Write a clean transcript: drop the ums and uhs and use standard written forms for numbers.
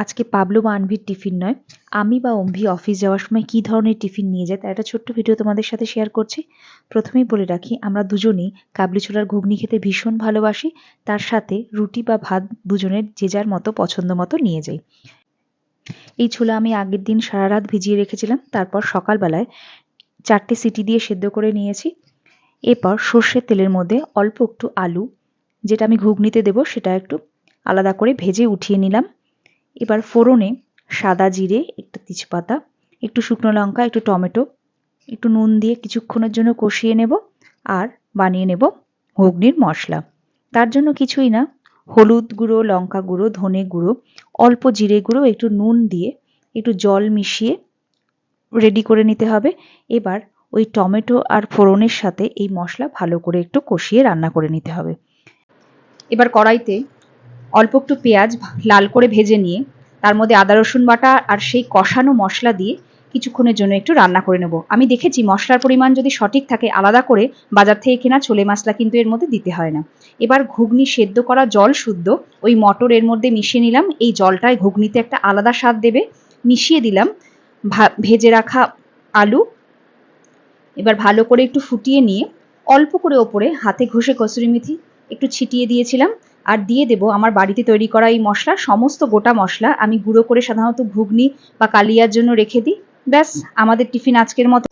আজকে পাবলু বা আনভির টিফিন নয়, আমি বা অম্ভি অফিস যাওয়ার সময় কী ধরনের টিফিন নিয়ে যায় তার একটা ছোট্ট ভিডিও তোমাদের সাথে শেয়ার করছি। প্রথমেই বলে রাখি, আমরা দুজনেই কাবলি ছোলার ঘুগনি খেতে ভীষণ ভালোবাসি। তার সাথে রুটি বা ভাত দুজনের যে যার মতো পছন্দ মতো নিয়ে যাই। এই ছোলা আমি আগের দিন সারা রাত ভিজিয়ে রেখেছিলাম, তারপর সকালবেলায় 4টে সিটি দিয়ে সেদ্ধ করে নিয়েছি। এরপর সর্ষের তেলের মধ্যে অল্প একটু আলু, যেটা আমি ঘুগনিতে দেবো, সেটা একটু আলাদা করে ভেজে উঠিয়ে নিলাম। এবার ফোড়নে সাদা জিরে, একটা তেজপাতা, একটু শুকনো লঙ্কা, একটু টমেটো, একটু নুন দিয়ে কিছুক্ষণের জন্য কষিয়ে নেব আর বানিয়ে নেব ঘুগনির মশলা। তার জন্য কিছুই না, হলুদ গুঁড়ো, লঙ্কা গুঁড়ো, ধনে গুঁড়ো, অল্প জিরে গুঁড়ো, একটু নুন দিয়ে একটু জল মিশিয়ে রেডি করে নিতে হবে। এবার ওই টমেটো আর ফোড়নের সাথে এই মশলা ভালো করে একটু কষিয়ে রান্না করে নিতে হবে। এবার কড়াইতে অল্প একটু পেঁয়াজ লাল করে ভেজে নিয়ে তার মধ্যে আদা রসুন বাটা আর সেই কষানো মশলা দিয়ে কিছুক্ষণের জন্য একটু রান্না করে নেব। আমি দেখেছি মশলার পরিমাণ যদি সঠিক থাকে, আলাদা করে বাজার থেকে কেনা ছোলে মশলা কিন্তু এর মধ্যে দিতে হয় না। এবার ঘুগনি সেদ্ধ করা জল শুদ্ধ ওই মটর এর মধ্যে মিশিয়ে নিলাম। এই জলটায় ঘুগনিতে একটা আলাদা স্বাদ দেবে। মিশিয়ে দিলাম ভেজে রাখা আলু। এবার ভালো করে একটু ফুটিয়ে নিয়ে অল্প করে ওপরে হাতে ঘষে কসুরি মেথি একটু ছিটিয়ে দিয়েছিলাম। আর দিয়ে দেবো আমার বাড়িতে তৈরি করা এই মশলা, সমস্ত গোটা মশলা আমি গুঁড়ো করে সাধারণত ঘুগনি বা কালিয়ার জন্য রেখে দিই। ব্যাস, আমাদের টিফিন আজকের মতো